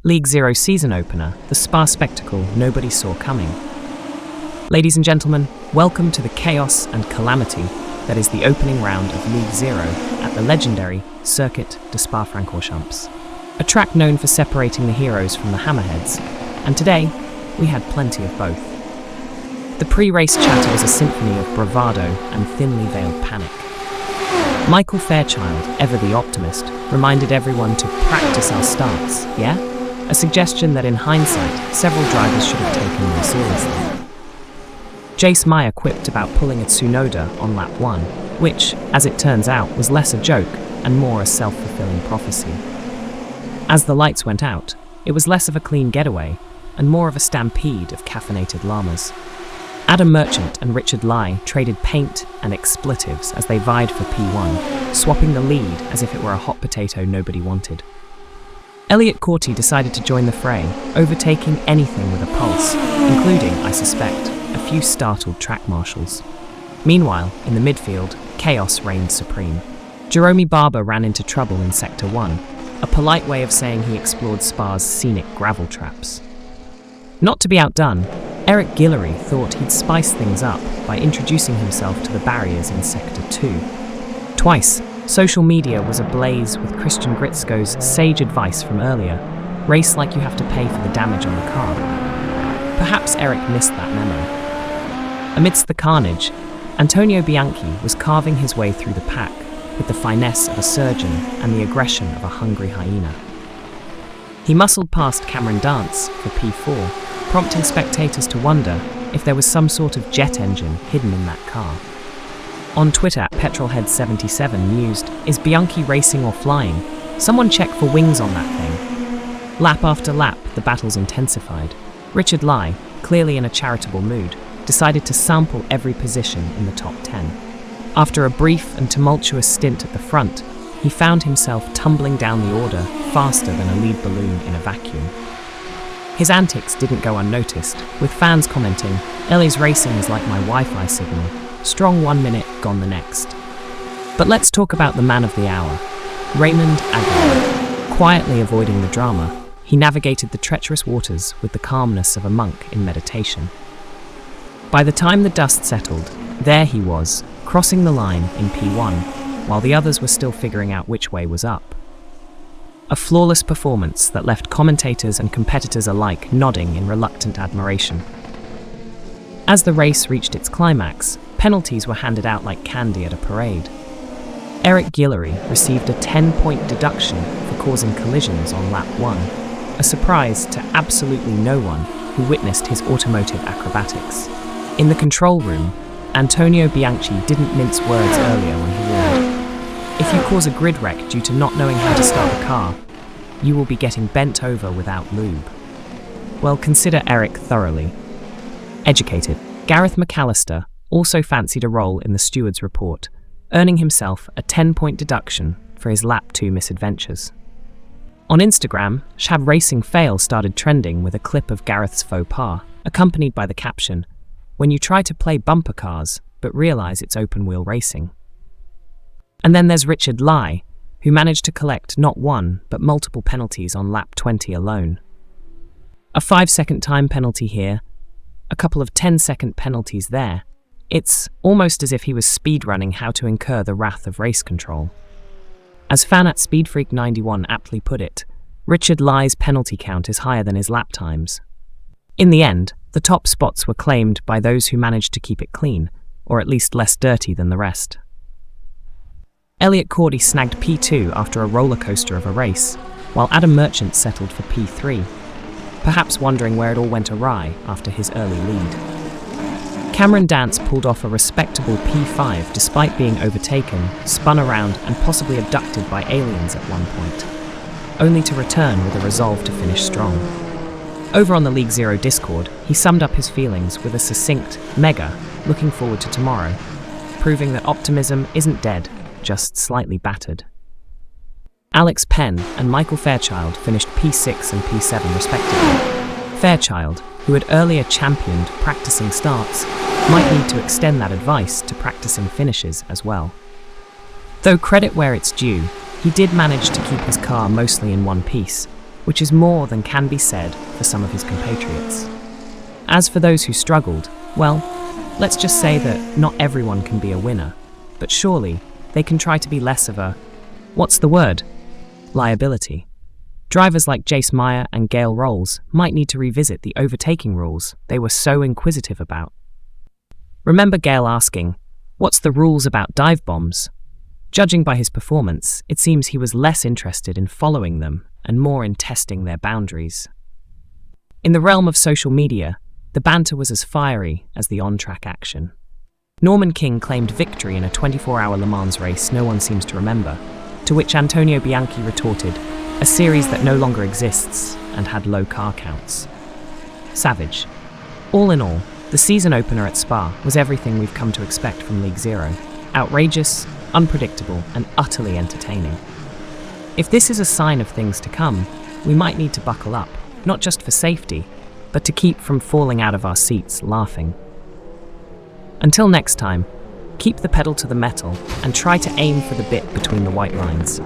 League Zero season opener, the Spa spectacle nobody saw coming. Ladies and gentlemen, welcome to the chaos and calamity that is the opening round of League Zero at the legendary Circuit de Spa-Francorchamps, a track known for separating the heroes from the hammerheads, and today we had plenty of both. The pre-race chatter was a symphony of bravado and thinly veiled panic. Michael Fairchild, ever the optimist, reminded everyone to practice our starts, yeah? A suggestion that in hindsight, several drivers should have taken more seriously. Jace Meyer quipped about pulling a Tsunoda on lap 1, which, as it turns out, was less a joke and more a self-fulfilling prophecy. As the lights went out, it was less of a clean getaway and more of a stampede of caffeinated llamas. Adam Merchant and Richard Lai traded paint and expletives as they vied for P1, swapping the lead as if it were a hot potato nobody wanted. Elliot Corti decided to join the fray, overtaking anything with a pulse, including, I suspect, a few startled track marshals. Meanwhile, in the midfield, chaos reigned supreme. Jerome Barber ran into trouble in Sector 1, a polite way of saying he explored Spa's scenic gravel traps. Not to be outdone, Eric Guillory thought he'd spice things up by introducing himself to the barriers in Sector 2. Twice, social media was ablaze with Christian Gritzko's sage advice from earlier: race like you have to pay for the damage on the car. Perhaps Eric missed that memo. Amidst the carnage, Antonio Bianchi was carving his way through the pack with the finesse of a surgeon and the aggression of a hungry hyena. He muscled past Cameron Dance for P4, prompting spectators to wonder if there was some sort of jet engine hidden in that car. On Twitter, Petrolhead77 mused, "Is Bianchi racing or flying? Someone check for wings on that thing." Lap after lap, the battles intensified. Richard Lai, clearly in a charitable mood, decided to sample every position in the top 10. After a brief and tumultuous stint at the front, he found himself tumbling down the order faster than a lead balloon in a vacuum. His antics didn't go unnoticed, with fans commenting, "Ellie's racing is like my Wi-Fi signal. Strong 1 minute, gone the next." But let's talk about the man of the hour, Raymond Aguilar. Quietly avoiding the drama, he navigated the treacherous waters with the calmness of a monk in meditation. By the time the dust settled, there he was, crossing the line in P1, while the others were still figuring out which way was up. A flawless performance that left commentators and competitors alike nodding in reluctant admiration. As the race reached its climax, penalties were handed out like candy at a parade. Eric Guillory received a 10-point deduction for causing collisions on lap 1, a surprise to absolutely no one who witnessed his automotive acrobatics. In the control room, Antonio Bianchi didn't mince words earlier when he warned, "If you cause a grid wreck due to not knowing how to start the car, you will be getting bent over without lube." Well, consider Eric thoroughly educated. Gareth McAllister also fancied a role in the steward's report, earning himself a 10-point deduction for his lap 2 misadventures. On Instagram, Shab Racing Fail started trending with a clip of Gareth's faux pas, accompanied by the caption, "When you try to play bumper cars, but realise it's open-wheel racing." And then there's Richard Lai, who managed to collect not one, but multiple penalties on lap 20 alone. A 5-second time penalty here, a couple of 10-second penalties there. It's almost as if he was speedrunning how to incur the wrath of race control. As fan at SpeedFreak91 aptly put it, Richard Lai's penalty count is higher than his lap times. In the end, the top spots were claimed by those who managed to keep it clean, or at least less dirty than the rest. Elliot Corti snagged P2 after a roller coaster of a race, while Adam Merchant settled for P3, perhaps wondering where it all went awry after his early lead. Cameron Dance pulled off a respectable P5 despite being overtaken, spun around and possibly abducted by aliens at one point, only to return with a resolve to finish strong. Over on the League Zero Discord, he summed up his feelings with a succinct, "Mega, looking forward to tomorrow," proving that optimism isn't dead, just slightly battered. Alex Penn and Michael Fairchild finished P6 and P7 respectively. Fairchild, who had earlier championed practicing starts, might need to extend that advice to practicing finishes as well. Though credit where it's due, he did manage to keep his car mostly in one piece, which is more than can be said for some of his compatriots. As for those who struggled, well, let's just say that not everyone can be a winner, but surely they can try to be less of a, what's the word? Liability. Drivers like Jace Meyer and Gale Rolls might need to revisit the overtaking rules they were so inquisitive about. Remember Gale asking, "What's the rules about dive bombs?" Judging by his performance, it seems he was less interested in following them and more in testing their boundaries. In the realm of social media, the banter was as fiery as the on-track action. Norman King claimed victory in a 24-hour Le Mans race no one seems to remember, to which Antonio Bianchi retorted, "A series that no longer exists and had low car counts." Savage. All in all, the season opener at Spa was everything we've come to expect from League Zero. Outrageous, unpredictable, and utterly entertaining. If this is a sign of things to come, we might need to buckle up, not just for safety, but to keep from falling out of our seats laughing. Until next time, keep the pedal to the metal and try to aim for the bit between the white lines.